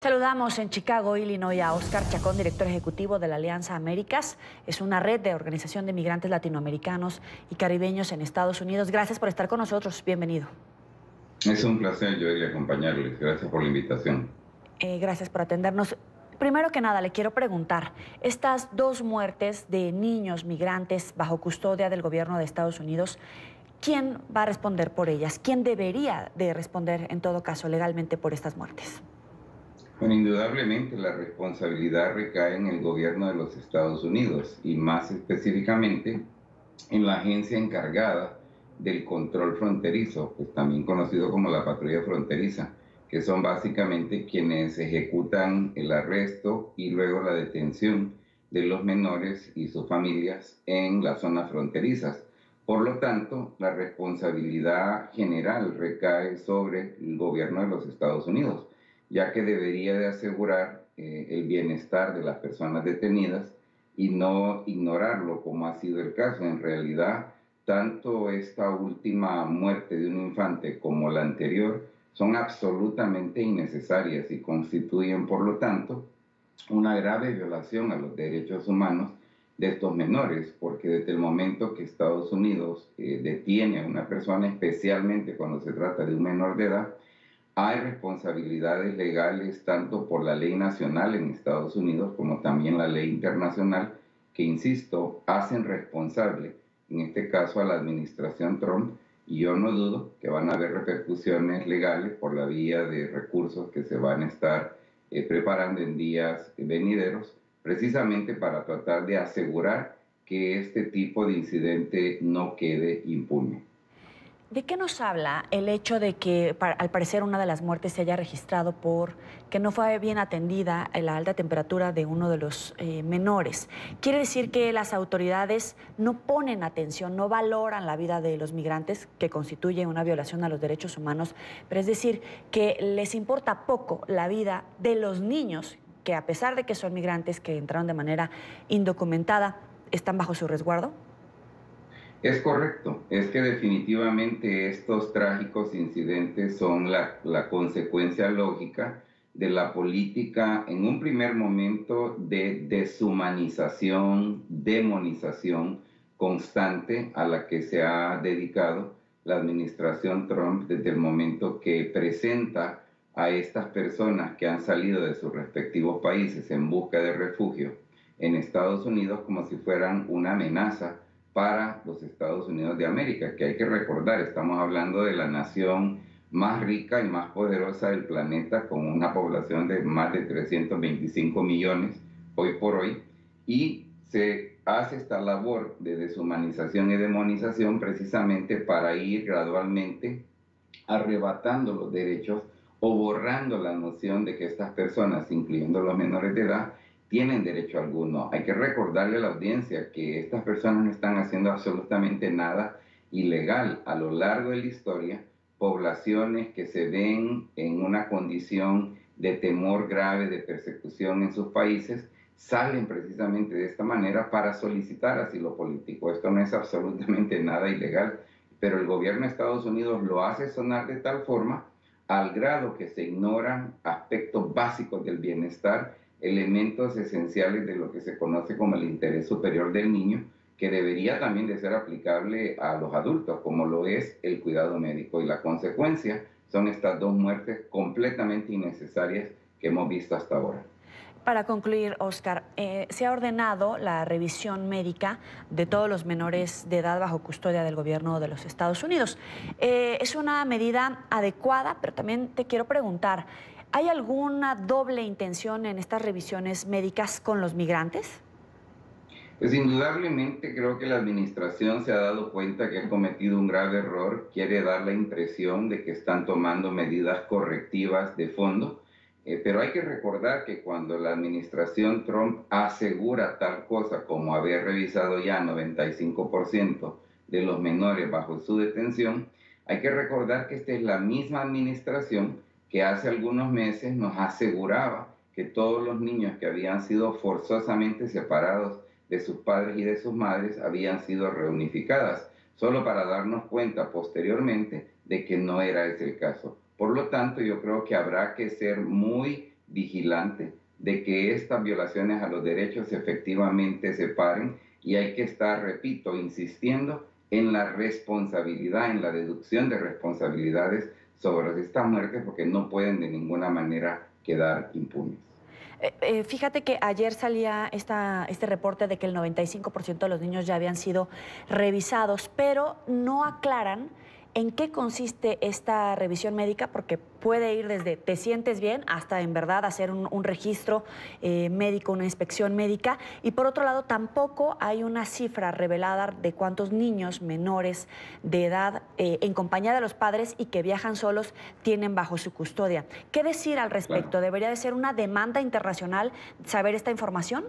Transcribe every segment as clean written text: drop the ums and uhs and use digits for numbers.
Saludamos en Chicago, Illinois, a Óscar Chacón, director ejecutivo de la Alianza Américas. Es una red de organización de migrantes latinoamericanos y caribeños en Estados Unidos. Gracias por estar con nosotros. Bienvenido. Es un placer, Joely, acompañarles. Gracias por la invitación. Gracias por atendernos. Primero que nada, le quiero preguntar, estas dos muertes de niños migrantes bajo custodia del gobierno de Estados Unidos, ¿quién va a responder por ellas? ¿Quién debería de responder, en todo caso, legalmente por estas muertes? Bueno, indudablemente la responsabilidad recae en el gobierno de los Estados Unidos y más específicamente en la agencia encargada del control fronterizo, pues también conocido como la patrulla fronteriza, que son básicamente quienes ejecutan el arresto y luego la detención de los menores y sus familias en las zonas fronterizas. Por lo tanto, la responsabilidad general recae sobre el gobierno de los Estados Unidos, ya que debería de asegurar el bienestar de las personas detenidas y no ignorarlo como ha sido el caso. En realidad, tanto esta última muerte de un infante como la anterior son absolutamente innecesarias y constituyen, por lo tanto, una grave violación a los derechos humanos de estos menores, porque desde el momento que Estados Unidos detiene a una persona, especialmente cuando se trata de un menor de edad, hay responsabilidades legales tanto por la ley nacional en Estados Unidos como también la ley internacional que, insisto, hacen responsable, en este caso a la administración Trump, y yo no dudo que van a haber repercusiones legales por la vía de recursos que se van a estar preparando en días venideros, precisamente para tratar de asegurar que este tipo de incidente no quede impune. ¿De qué nos habla el hecho de que, al parecer, una de las muertes se haya registrado por que no fue bien atendida la alta temperatura de uno de los menores? ¿Quiere decir que las autoridades no ponen atención, no valoran la vida de los migrantes, que constituye una violación a los derechos humanos, pero es decir, que les importa poco la vida de los niños, que a pesar de que son migrantes, que entraron de manera indocumentada, están bajo su resguardo? Es correcto, es que definitivamente estos trágicos incidentes son la consecuencia lógica de la política en un primer momento de deshumanización, demonización constante a la que se ha dedicado la administración Trump desde el momento que presenta a estas personas que han salido de sus respectivos países en busca de refugio en Estados Unidos como si fueran una amenaza para los Estados Unidos de América, que hay que recordar, estamos hablando de la nación más rica y más poderosa del planeta, con una población de más de 325 millones hoy por hoy, y se hace esta labor de deshumanización y demonización precisamente para ir gradualmente arrebatando los derechos o borrando la noción de que estas personas, incluyendo los menores de edad, tienen derecho alguno. Hay que recordarle a la audiencia que estas personas no están haciendo absolutamente nada ilegal. A lo largo de la historia, poblaciones que se ven en una condición de temor grave, de persecución en sus países, salen precisamente de esta manera para solicitar asilo político. Esto no es absolutamente nada ilegal, pero el gobierno de Estados Unidos lo hace sonar de tal forma al grado que se ignoran aspectos básicos del bienestar, elementos esenciales de lo que se conoce como el interés superior del niño, que debería también de ser aplicable a los adultos, como lo es el cuidado médico. Y la consecuencia son estas dos muertes completamente innecesarias que hemos visto hasta ahora. Para concluir, Óscar, se ha ordenado la revisión médica de todos los menores de edad bajo custodia del gobierno de los Estados Unidos. Es una medida adecuada, pero también te quiero preguntar, ¿hay alguna doble intención en estas revisiones médicas con los migrantes? Pues indudablemente creo que la administración se ha dado cuenta que ha cometido un grave error, quiere dar la impresión de que están tomando medidas correctivas de fondo, pero hay que recordar que cuando la administración Trump asegura tal cosa como haber revisado ya 95% de los menores bajo su detención, hay que recordar que esta es la misma administración que hace algunos meses nos aseguraba que todos los niños que habían sido forzosamente separados de sus padres y de sus madres habían sido reunificadas, solo para darnos cuenta posteriormente de que no era ese el caso. Por lo tanto, yo creo que habrá que ser muy vigilante de que estas violaciones a los derechos efectivamente se paren, y hay que estar, repito, insistiendo en la responsabilidad, en la deducción de responsabilidades sobre estas muertes, porque no pueden de ninguna manera quedar impunes. Fíjate que ayer salía este reporte de que el 95% de los niños ya habían sido revisados, pero no aclaran en qué consiste esta revisión médica, porque puede ir desde te sientes bien hasta en verdad hacer un registro médico, una inspección médica. Y por otro lado, tampoco hay una cifra revelada de cuántos niños menores de edad en compañía de los padres y que viajan solos tienen bajo su custodia. ¿Qué decir al respecto? Claro. ¿Debería de ser una demanda internacional saber esta información?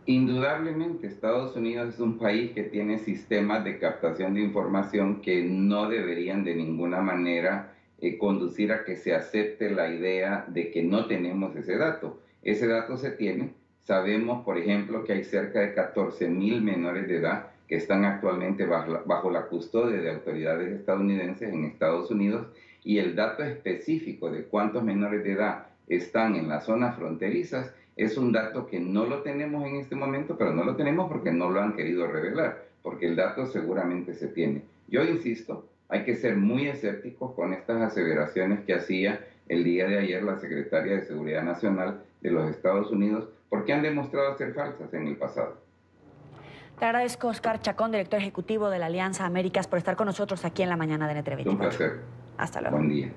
Indudablemente, Estados Unidos es un país que tiene sistemas de captación de información que no deberían de ninguna manera conducir a que se acepte la idea de que no tenemos ese dato. Ese dato se tiene. Sabemos, por ejemplo, que hay cerca de 14.000 menores de edad que están actualmente bajo la custodia de autoridades estadounidenses en Estados Unidos, y el dato específico de cuántos menores de edad están en las zonas fronterizas es un dato que no lo tenemos en este momento, pero no lo tenemos porque no lo han querido revelar, porque el dato seguramente se tiene. Yo insisto, hay que ser muy escépticos con estas aseveraciones que hacía el día de ayer la secretaria de Seguridad Nacional de los Estados Unidos, porque han demostrado ser falsas en el pasado. Te agradezco, Oscar Chacón, director ejecutivo de la Alianza Américas, por estar con nosotros aquí en la mañana de Un NTV24. placer. Hasta luego. Buen día.